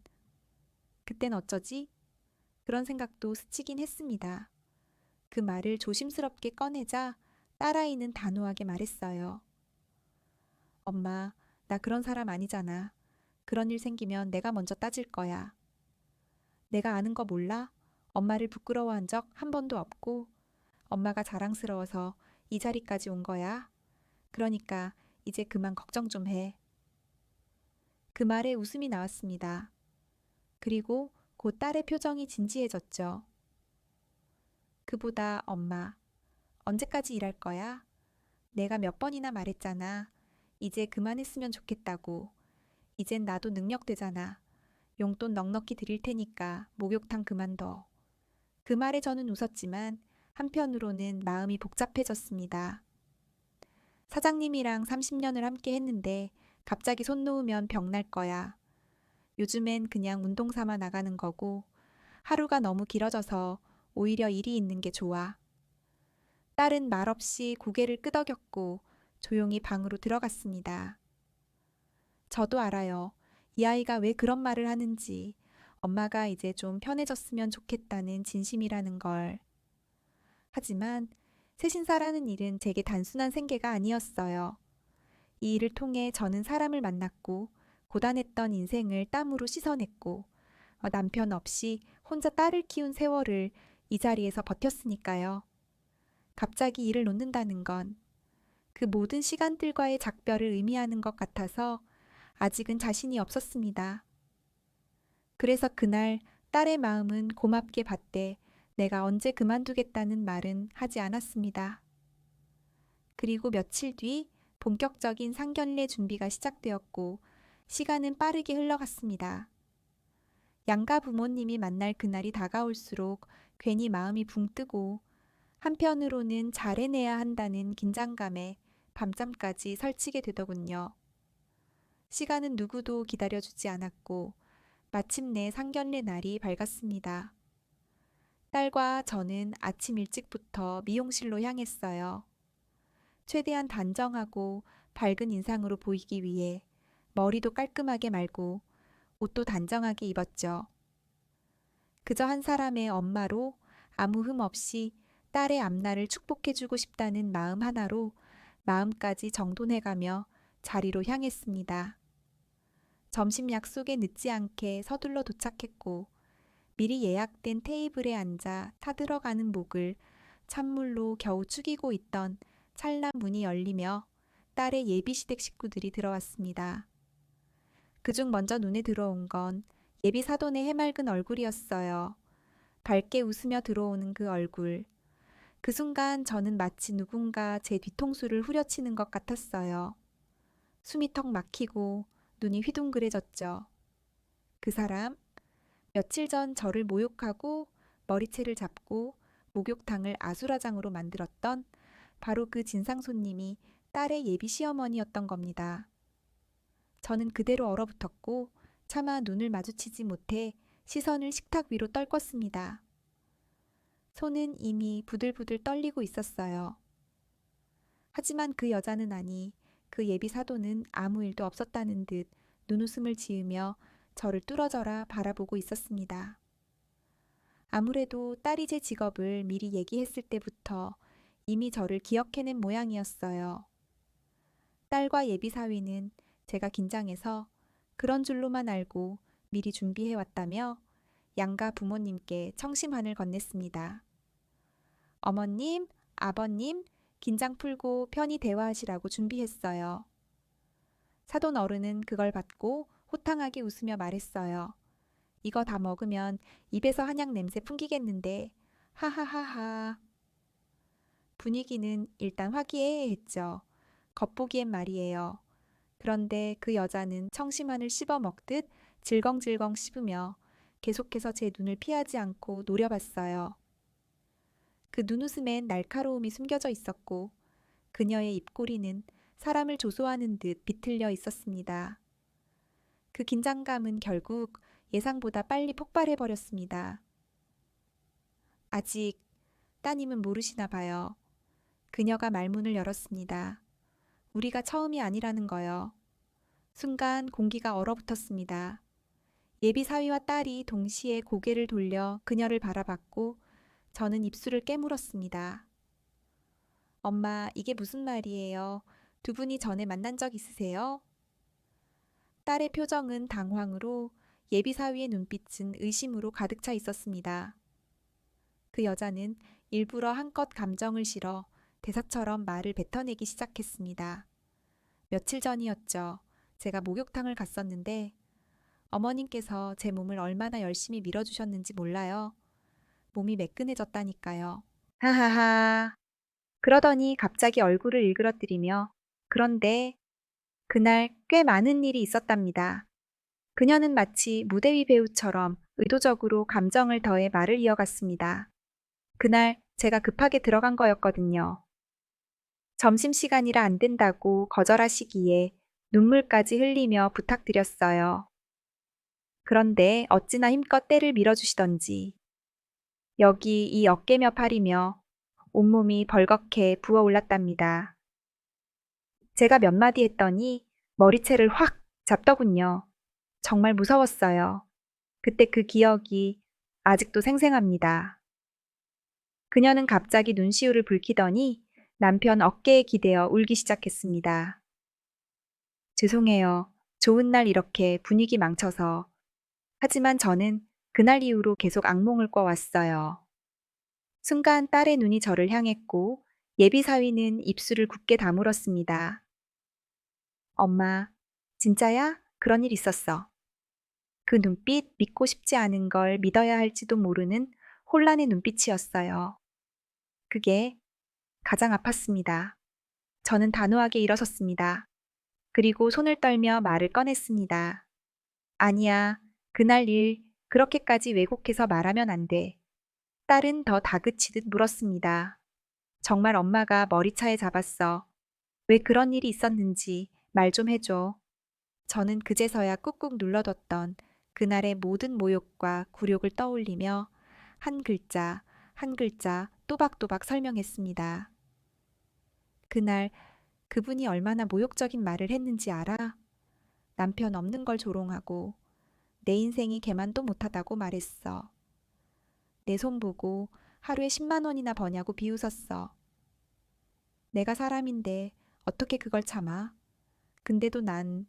그땐 어쩌지? 그런 생각도 스치긴 했습니다. 그 말을 조심스럽게 꺼내자 딸아이는 단호하게 말했어요. 엄마, 나 그런 사람 아니잖아. 그런 일 생기면 내가 먼저 따질 거야. 내가 아는 거 몰라? 엄마를 부끄러워한 적 한 번도 없고 엄마가 자랑스러워서 이 자리까지 온 거야. 그러니까 이제 그만 걱정 좀 해. 그 말에 웃음이 나왔습니다. 그리고 곧 딸의 표정이 진지해졌죠. 그보다 엄마, 언제까지 일할 거야? 내가 몇 번이나 말했잖아. 이제 그만했으면 좋겠다고. 이젠 나도 능력되잖아. 용돈 넉넉히 드릴 테니까 목욕탕 그만둬. 그 말에 저는 웃었지만 한편으로는 마음이 복잡해졌습니다. 사장님이랑 30년을 함께 했는데 갑자기 손 놓으면 병날 거야. 요즘엔 그냥 운동 삼아 나가는 거고 하루가 너무 길어져서 오히려 일이 있는 게 좋아. 딸은 말없이 고개를 끄덕였고 조용히 방으로 들어갔습니다. 저도 알아요. 이 아이가 왜 그런 말을 하는지, 엄마가 이제 좀 편해졌으면 좋겠다는 진심이라는 걸. 하지만 새신사라는 일은 제게 단순한 생계가 아니었어요. 이 일을 통해 저는 사람을 만났고 고단했던 인생을 땀으로 씻어냈고 남편 없이 혼자 딸을 키운 세월을 이 자리에서 버텼으니까요. 갑자기 일을 놓는다는 건 그 모든 시간들과의 작별을 의미하는 것 같아서 아직은 자신이 없었습니다. 그래서 그날 딸의 마음은 고맙게 받되 내가 언제 그만두겠다는 말은 하지 않았습니다. 그리고 며칠 뒤 본격적인 상견례 준비가 시작되었고 시간은 빠르게 흘러갔습니다. 양가 부모님이 만날 그날이 다가올수록 괜히 마음이 붕 뜨고 한편으로는 잘해내야 한다는 긴장감에 밤잠까지 설치게 되더군요. 시간은 누구도 기다려주지 않았고 마침내 상견례 날이 밝았습니다. 딸과 저는 아침 일찍부터 미용실로 향했어요. 최대한 단정하고 밝은 인상으로 보이기 위해 머리도 깔끔하게 말고 옷도 단정하게 입었죠. 그저 한 사람의 엄마로 아무 흠 없이 딸의 앞날을 축복해주고 싶다는 마음 하나로 마음까지 정돈해가며 자리로 향했습니다. 점심 약속에 늦지 않게 서둘러 도착했고 미리 예약된 테이블에 앉아 타들어가는 목을 찬물로 겨우 축이고 있던 찰나 문이 열리며 딸의 예비시댁 식구들이 들어왔습니다. 그중 먼저 눈에 들어온 건 예비 사돈의 해맑은 얼굴이었어요. 밝게 웃으며 들어오는 그 얼굴. 그 순간 저는 마치 누군가 제 뒤통수를 후려치는 것 같았어요. 숨이 턱 막히고 눈이 휘둥그레졌죠. 그 사람, 며칠 전 저를 모욕하고 머리채를 잡고 목욕탕을 아수라장으로 만들었던 바로 그 진상 손님이 딸의 예비 시어머니였던 겁니다. 저는 그대로 얼어붙었고 차마 눈을 마주치지 못해 시선을 식탁 위로 떨궜습니다. 손은 이미 부들부들 떨리고 있었어요. 하지만 그 여자는 아니, 그 예비 사돈은 아무 일도 없었다는 듯 눈웃음을 지으며 저를 뚫어져라 바라보고 있었습니다. 아무래도 딸이 제 직업을 미리 얘기했을 때부터 이미 저를 기억해낸 모양이었어요. 딸과 예비 사위는 제가 긴장해서 그런 줄로만 알고 미리 준비해왔다며 양가 부모님께 청심환을 건넸습니다. 어머님, 아버님, 긴장 풀고 편히 대화하시라고 준비했어요. 사돈 어른은 그걸 받고 호탕하게 웃으며 말했어요. 이거 다 먹으면 입에서 한약 냄새 풍기겠는데, 하하하하. 분위기는 일단 화기애애했죠. 겉보기엔 말이에요. 그런데 그 여자는 청심환을 씹어 먹듯 질겅질겅 씹으며 계속해서 제 눈을 피하지 않고 노려봤어요. 그 눈웃음엔 날카로움이 숨겨져 있었고 그녀의 입꼬리는 사람을 조소하는 듯 비틀려 있었습니다. 그 긴장감은 결국 예상보다 빨리 폭발해버렸습니다. 아직 따님은 모르시나 봐요. 그녀가 말문을 열었습니다. 우리가 처음이 아니라는 거요. 순간 공기가 얼어붙었습니다. 예비 사위와 딸이 동시에 고개를 돌려 그녀를 바라봤고 저는 입술을 깨물었습니다. 엄마, 이게 무슨 말이에요? 두 분이 전에 만난 적 있으세요? 딸의 표정은 당황으로 예비 사위의 눈빛은 의심으로 가득 차 있었습니다. 그 여자는 일부러 한껏 감정을 실어 대사처럼 말을 뱉어내기 시작했습니다. 며칠 전이었죠. 제가 목욕탕을 갔었는데 어머님께서 제 몸을 얼마나 열심히 밀어주셨는지 몰라요. 몸이 매끈해졌다니까요. 하하하. 그러더니 갑자기 얼굴을 일그러뜨리며 그런데 그날 꽤 많은 일이 있었답니다. 그녀는 마치 무대 위 배우처럼 의도적으로 감정을 더해 말을 이어갔습니다. 그날 제가 급하게 들어간 거였거든요. 점심시간이라 안 된다고 거절하시기에 눈물까지 흘리며 부탁드렸어요. 그런데 어찌나 힘껏 때를 밀어주시던지 여기 이 어깨며 팔이며 온몸이 벌겋게 부어올랐답니다. 제가 몇 마디 했더니 머리채를 확 잡더군요. 정말 무서웠어요. 그때 그 기억이 아직도 생생합니다. 그녀는 갑자기 눈시울을 붉히더니 남편 어깨에 기대어 울기 시작했습니다. 죄송해요. 좋은 날 이렇게 분위기 망쳐서. 하지만 저는 그날 이후로 계속 악몽을 꿔왔어요. 순간 딸의 눈이 저를 향했고 예비 사위는 입술을 굳게 다물었습니다. 엄마, 진짜야? 그런 일 있었어. 그 눈빛 믿고 싶지 않은 걸 믿어야 할지도 모르는 혼란의 눈빛이었어요. 그게 가장 아팠습니다. 저는 단호하게 일어섰습니다. 그리고 손을 떨며 말을 꺼냈습니다. 아니야, 그날 일 그렇게까지 왜곡해서 말하면 안 돼. 딸은 더 다그치듯 물었습니다. 정말 엄마가 머리차에 잡았어. 왜 그런 일이 있었는지 말 좀 해줘. 저는 그제서야 꾹꾹 눌러뒀던 그날의 모든 모욕과 굴욕을 떠올리며 한 글자, 한 글자 또박또박 설명했습니다. 그날 그분이 얼마나 모욕적인 말을 했는지 알아? 남편 없는 걸 조롱하고 내 인생이 걔만도 못하다고 말했어. 내 손 보고 하루에 10만 원이나 버냐고 비웃었어. 내가 사람인데 어떻게 그걸 참아? 근데도 난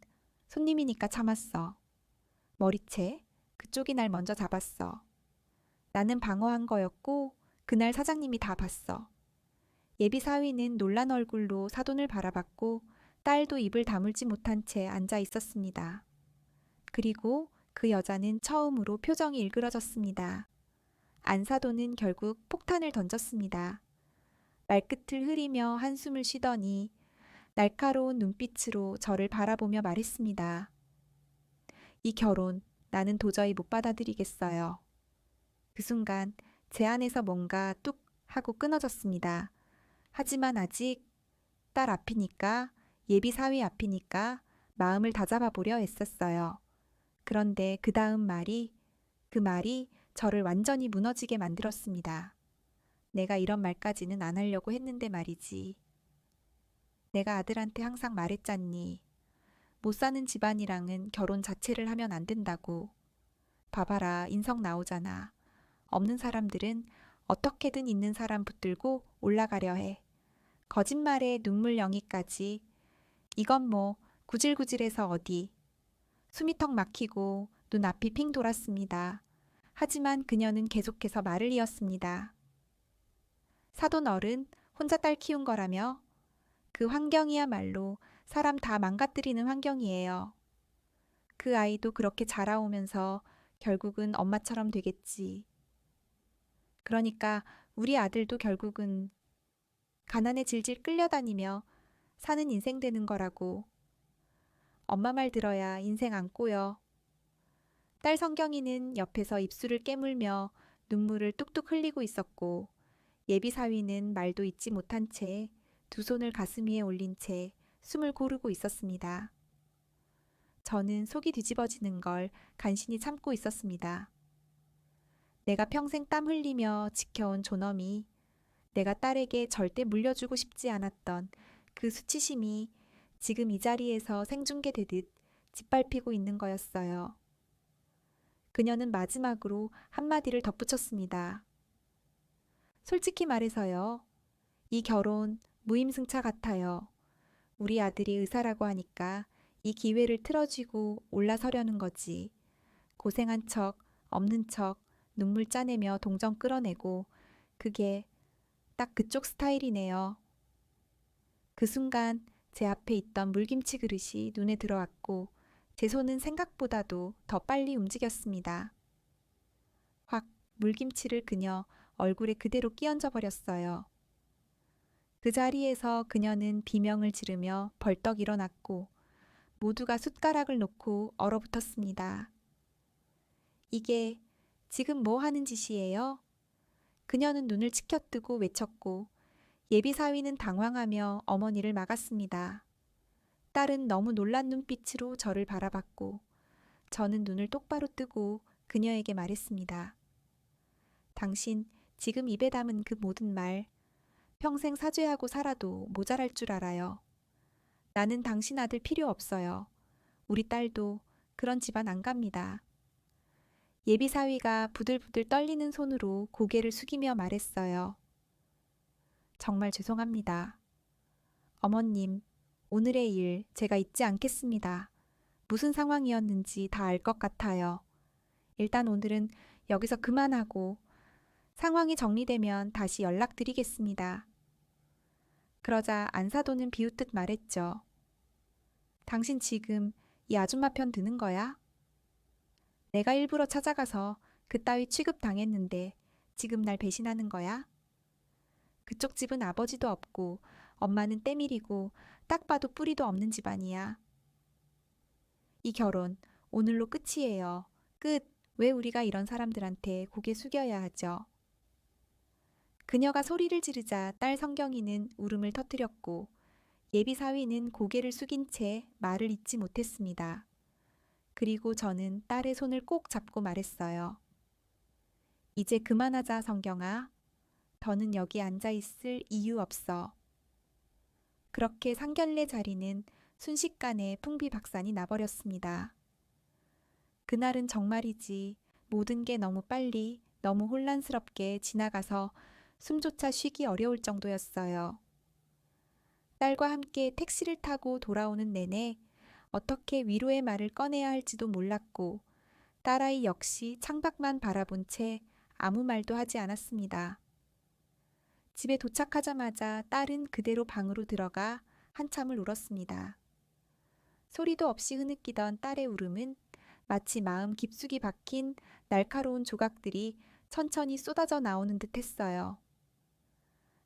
손님이니까 참았어. 머리채, 그쪽이 날 먼저 잡았어. 나는 방어한 거였고 그날 사장님이 다 봤어. 예비 사위는 놀란 얼굴로 사돈을 바라봤고 딸도 입을 다물지 못한 채 앉아 있었습니다. 그리고 그 여자는 처음으로 표정이 일그러졌습니다. 안사돈은 결국 폭탄을 던졌습니다. 말끝을 흐리며 한숨을 쉬더니 날카로운 눈빛으로 저를 바라보며 말했습니다. 이 결혼 나는 도저히 못 받아들이겠어요. 그 순간 제 안에서 뭔가 뚝 하고 끊어졌습니다. 하지만 아직 딸 앞이니까 예비 사위 앞이니까 마음을 다잡아 보려 애썼어요. 그런데 그 다음 그 말이 저를 완전히 무너지게 만들었습니다. 내가 이런 말까지는 안 하려고 했는데 말이지. 내가 아들한테 항상 말했잖니. 못 사는 집안이랑은 결혼 자체를 하면 안 된다고. 봐봐라, 인성 나오잖아. 없는 사람들은 어떻게든 있는 사람 붙들고 올라가려 해. 거짓말에 눈물 영이까지. 이건 뭐 구질구질해서 어디. 숨이 턱 막히고 눈앞이 핑 돌았습니다. 하지만 그녀는 계속해서 말을 이었습니다. 사돈 어른, 혼자 딸 키운 거라며? 그 환경이야말로 사람 다 망가뜨리는 환경이에요. 그 아이도 그렇게 자라오면서 결국은 엄마처럼 되겠지. 그러니까 우리 아들도 결국은 가난에 질질 끌려다니며 사는 인생 되는 거라고. 엄마 말 들어야 인생 안 꼬여. 딸 성경이는 옆에서 입술을 깨물며 눈물을 뚝뚝 흘리고 있었고 예비 사위는 말도 잇지 못한 채 두 손을 가슴 위에 올린 채 숨을 고르고 있었습니다. 저는 속이 뒤집어지는 걸 간신히 참고 있었습니다. 내가 평생 땀 흘리며 지켜온 존엄이, 내가 딸에게 절대 물려주고 싶지 않았던 그 수치심이 지금 이 자리에서 생중계되듯 짓밟히고 있는 거였어요. 그녀는 마지막으로 한마디를 덧붙였습니다. 솔직히 말해서요. 이 결혼 무임승차 같아요. 우리 아들이 의사라고 하니까 이 기회를 틀어쥐고 올라서려는 거지. 고생한 척, 없는 척, 눈물 짜내며 동정 끌어내고 그게 딱 그쪽 스타일이네요. 그 순간 제 앞에 있던 물김치 그릇이 눈에 들어왔고 제 손은 생각보다도 더 빨리 움직였습니다. 확 물김치를 그녀 얼굴에 그대로 끼얹어 버렸어요. 그 자리에서 그녀는 비명을 지르며 벌떡 일어났고 모두가 숟가락을 놓고 얼어붙었습니다. 이게 지금 뭐 하는 짓이에요? 그녀는 눈을 치켜뜨고 외쳤고 예비 사위는 당황하며 어머니를 막았습니다. 딸은 너무 놀란 눈빛으로 저를 바라봤고 저는 눈을 똑바로 뜨고 그녀에게 말했습니다. 당신 지금 입에 담은 그 모든 말 평생 사죄하고 살아도 모자랄 줄 알아요. 나는 당신 아들 필요 없어요. 우리 딸도 그런 집안 안 갑니다. 예비 사위가 부들부들 떨리는 손으로 고개를 숙이며 말했어요. 정말 죄송합니다. 어머님, 오늘의 일 제가 잊지 않겠습니다. 무슨 상황이었는지 다 알 것 같아요. 일단 오늘은 여기서 그만하고 상황이 정리되면 다시 연락드리겠습니다. 그러자 안사돈은 비웃듯 말했죠. 당신 지금 이 아줌마 편 드는 거야? 내가 일부러 찾아가서 그따위 취급당했는데 지금 날 배신하는 거야? 그쪽 집은 아버지도 없고 엄마는 때밀이고 딱 봐도 뿌리도 없는 집안이야. 이 결혼 오늘로 끝이에요. 끝. 왜 우리가 이런 사람들한테 고개 숙여야 하죠? 그녀가 소리를 지르자 딸 성경이는 울음을 터뜨렸고 예비 사위는 고개를 숙인 채 말을 잇지 못했습니다. 그리고 저는 딸의 손을 꼭 잡고 말했어요. 이제 그만하자 성경아. 더는 여기 앉아 있을 이유 없어. 그렇게 상견례 자리는 순식간에 풍비박산이 나버렸습니다. 그날은 정말이지 모든 게 너무 빨리 너무 혼란스럽게 지나가서 숨조차 쉬기 어려울 정도였어요. 딸과 함께 택시를 타고 돌아오는 내내 어떻게 위로의 말을 꺼내야 할지도 몰랐고 딸아이 역시 창밖만 바라본 채 아무 말도 하지 않았습니다. 집에 도착하자마자 딸은 그대로 방으로 들어가 한참을 울었습니다. 소리도 없이 흐느끼던 딸의 울음은 마치 마음 깊숙이 박힌 날카로운 조각들이 천천히 쏟아져 나오는 듯 했어요.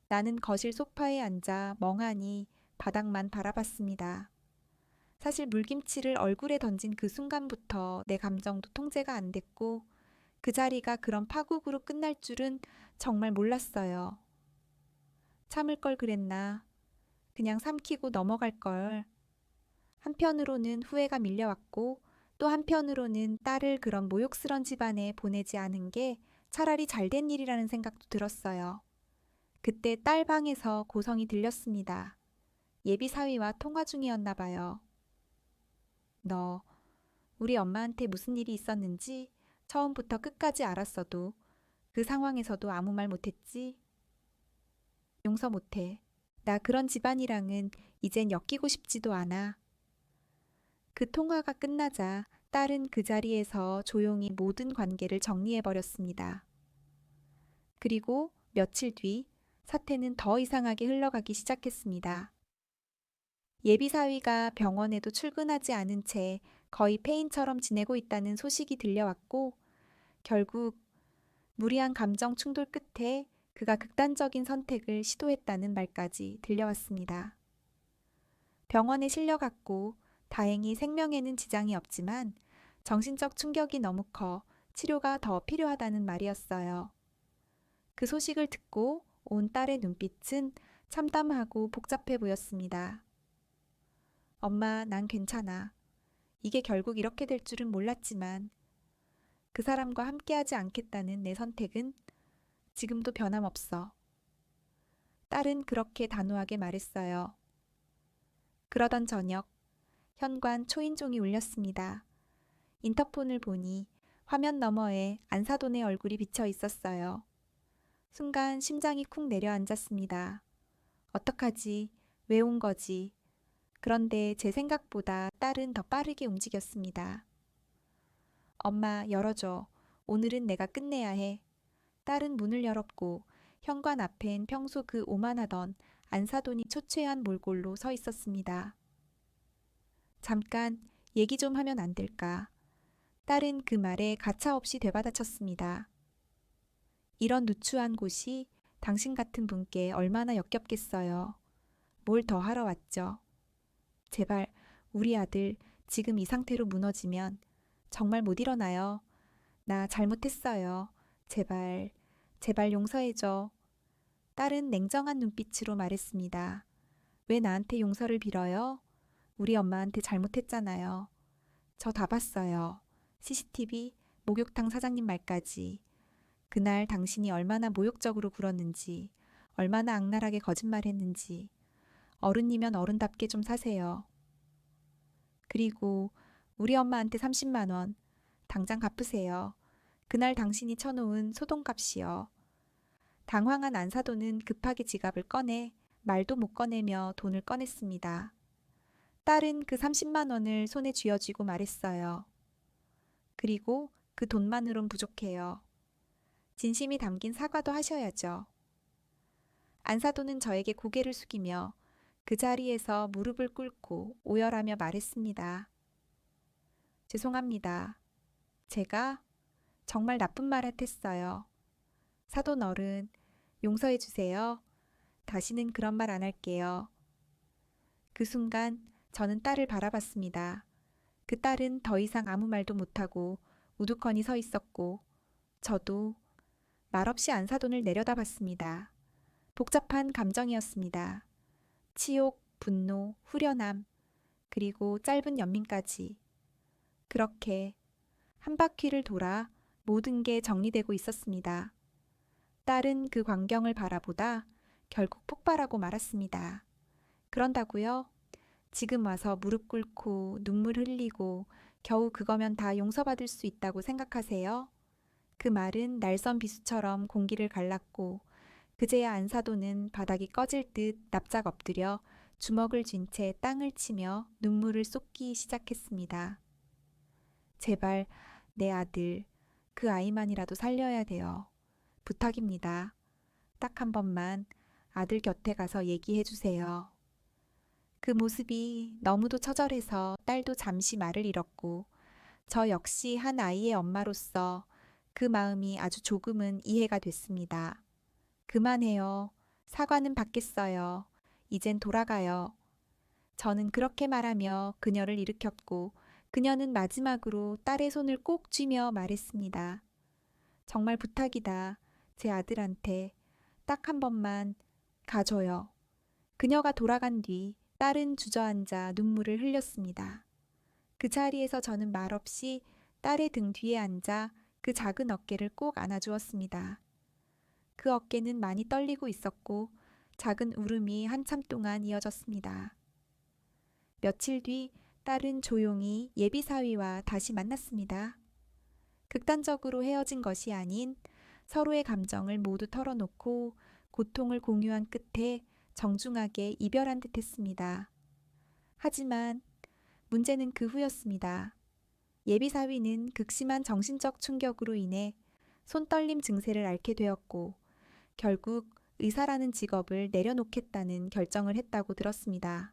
나는 거실 소파에 앉아 멍하니 바닥만 바라봤습니다. 사실 물김치를 얼굴에 던진 그 순간부터 내 감정도 통제가 안 됐고 그 자리가 그런 파국으로 끝날 줄은 정말 몰랐어요. 참을 걸 그랬나. 그냥 삼키고 넘어갈 걸. 한편으로는 후회가 밀려왔고 또 한편으로는 딸을 그런 모욕스런 집안에 보내지 않은 게 차라리 잘된 일이라는 생각도 들었어요. 그때 딸 방에서 고성이 들렸습니다. 예비 사위와 통화 중이었나 봐요. 너 우리 엄마한테 무슨 일이 있었는지 처음부터 끝까지 알았어도 그 상황에서도 아무 말 못했지? 용서 못해. 나 그런 집안이랑은 이젠 엮이고 싶지도 않아. 그 통화가 끝나자 딸은 그 자리에서 조용히 모든 관계를 정리해버렸습니다. 그리고 며칠 뒤 사태는 더 이상하게 흘러가기 시작했습니다. 예비사위가 병원에도 출근하지 않은 채 거의 폐인처럼 지내고 있다는 소식이 들려왔고, 결국 무리한 감정 충돌 끝에 그가 극단적인 선택을 시도했다는 말까지 들려왔습니다. 병원에 실려갔고 다행히 생명에는 지장이 없지만 정신적 충격이 너무 커 치료가 더 필요하다는 말이었어요. 그 소식을 듣고 온 딸의 눈빛은 참담하고 복잡해 보였습니다. 엄마, 난 괜찮아. 이게 결국 이렇게 될 줄은 몰랐지만 그 사람과 함께하지 않겠다는 내 선택은 지금도 변함없어. 딸은 그렇게 단호하게 말했어요. 그러던 저녁, 현관 초인종이 울렸습니다. 인터폰을 보니 화면 너머에 안사돈의 얼굴이 비쳐 있었어요. 순간 심장이 쿵 내려앉았습니다. 어떡하지? 왜 온 거지? 그런데 제 생각보다 딸은 더 빠르게 움직였습니다. 엄마, 열어줘. 오늘은 내가 끝내야 해. 딸은 문을 열었고 현관 앞엔 평소 그 오만하던 안사돈이 초췌한 몰골로 서 있었습니다. 잠깐 얘기 좀 하면 안 될까? 딸은 그 말에 가차없이 되받아쳤습니다. 이런 누추한 곳이 당신 같은 분께 얼마나 역겹겠어요. 뭘 더 하러 왔죠? 제발 우리 아들 지금 이 상태로 무너지면 정말 못 일어나요. 나 잘못했어요. 제발, 제발 용서해줘. 딸은 냉정한 눈빛으로 말했습니다. 왜 나한테 용서를 빌어요? 우리 엄마한테 잘못했잖아요. 저 다 봤어요. CCTV, 목욕탕 사장님 말까지. 그날 당신이 얼마나 모욕적으로 굴었는지, 얼마나 악랄하게 거짓말했는지. 어른이면 어른답게 좀 사세요. 그리고 우리 엄마한테 30만 원 당장 갚으세요. 그날 당신이 쳐놓은 소돈값이요. 당황한 안사돈은 급하게 지갑을 꺼내 말도 못 꺼내며 돈을 꺼냈습니다. 딸은 그 30만 원을 손에 쥐어쥐고 말했어요. 그리고 그 돈만으론 부족해요. 진심이 담긴 사과도 하셔야죠. 안사돈은 저에게 고개를 숙이며 그 자리에서 무릎을 꿇고 오열하며 말했습니다. 죄송합니다. 제가 정말 나쁜 말 했어요. 사돈 어른, 용서해 주세요. 다시는 그런 말 안 할게요. 그 순간 저는 딸을 바라봤습니다. 그 딸은 더 이상 아무 말도 못하고 우두커니 서 있었고 저도 말없이 안사돈을 내려다봤습니다. 복잡한 감정이었습니다. 치욕, 분노, 후련함, 그리고 짧은 연민까지. 그렇게 한 바퀴를 돌아 모든 게 정리되고 있었습니다. 딸은 그 광경을 바라보다 결국 폭발하고 말았습니다. 그런다고요? 지금 와서 무릎 꿇고 눈물 흘리고 겨우 그거면 다 용서받을 수 있다고 생각하세요? 그 말은 날선 비수처럼 공기를 갈랐고 그제야 안사돈은 바닥이 꺼질 듯 납작 엎드려 주먹을 쥔 채 땅을 치며 눈물을 쏟기 시작했습니다. 제발 내 아들, 그 아이만이라도 살려야 돼요. 부탁입니다. 딱 한 번만 아들 곁에 가서 얘기해 주세요. 그 모습이 너무도 처절해서 딸도 잠시 말을 잃었고 저 역시 한 아이의 엄마로서 그 마음이 아주 조금은 이해가 됐습니다. 그만해요. 사과는 받겠어요. 이젠 돌아가요. 저는 그렇게 말하며 그녀를 일으켰고 그녀는 마지막으로 딸의 손을 꼭 쥐며 말했습니다. 정말 부탁이다. 제 아들한테 딱 한 번만 가줘요. 그녀가 돌아간 뒤 딸은 주저앉아 눈물을 흘렸습니다. 그 자리에서 저는 말없이 딸의 등 뒤에 앉아 그 작은 어깨를 꼭 안아주었습니다. 그 어깨는 많이 떨리고 있었고 작은 울음이 한참 동안 이어졌습니다. 며칠 뒤 딸은 조용히 예비사위와 다시 만났습니다. 극단적으로 헤어진 것이 아닌 서로의 감정을 모두 털어놓고 고통을 공유한 끝에 정중하게 이별한 듯 했습니다. 하지만 문제는 그 후였습니다. 예비 사위는 극심한 정신적 충격으로 인해 손떨림 증세를 앓게 되었고 결국 의사라는 직업을 내려놓겠다는 결정을 했다고 들었습니다.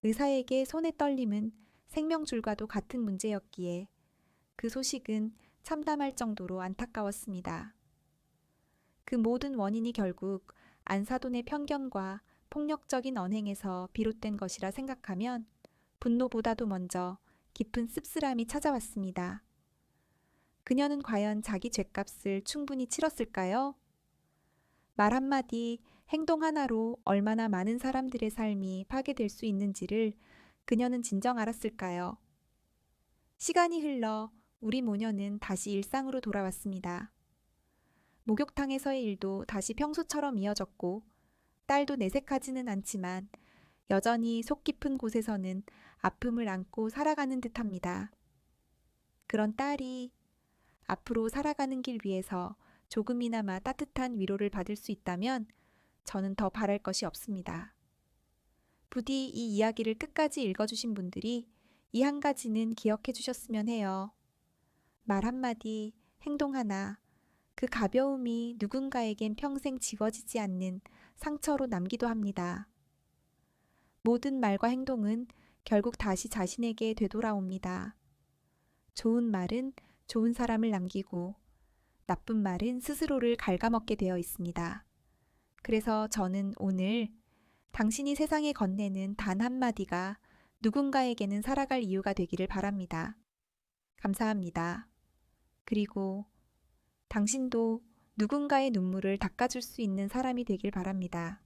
의사에게 손의 떨림은 생명줄과도 같은 문제였기에 그 소식은 참담할 정도로 안타까웠습니다. 그 모든 원인이 결국 안사돈의 편견과 폭력적인 언행에서 비롯된 것이라 생각하면 분노보다도 먼저 깊은 씁쓸함이 찾아왔습니다. 그녀는 과연 자기 죗값을 충분히 치렀을까요? 말 한마디, 행동 하나로 얼마나 많은 사람들의 삶이 파괴될 수 있는지를 그녀는 진정 알았을까요? 시간이 흘러 우리 모녀는 다시 일상으로 돌아왔습니다. 목욕탕에서의 일도 다시 평소처럼 이어졌고 딸도 내색하지는 않지만 여전히 속 깊은 곳에서는 아픔을 안고 살아가는 듯합니다. 그런 딸이 앞으로 살아가는 길 위에서 조금이나마 따뜻한 위로를 받을 수 있다면 저는 더 바랄 것이 없습니다. 부디 이 이야기를 끝까지 읽어주신 분들이 이 한 가지는 기억해 주셨으면 해요. 말 한마디, 행동 하나, 그 가벼움이 누군가에겐 평생 지워지지 않는 상처로 남기도 합니다. 모든 말과 행동은 결국 다시 자신에게 되돌아옵니다. 좋은 말은 좋은 사람을 남기고 나쁜 말은 스스로를 갉아먹게 되어 있습니다. 그래서 저는 오늘 당신이 세상에 건네는 단 한마디가 누군가에게는 살아갈 이유가 되기를 바랍니다. 감사합니다. 그리고 당신도 누군가의 눈물을 닦아줄 수 있는 사람이 되길 바랍니다.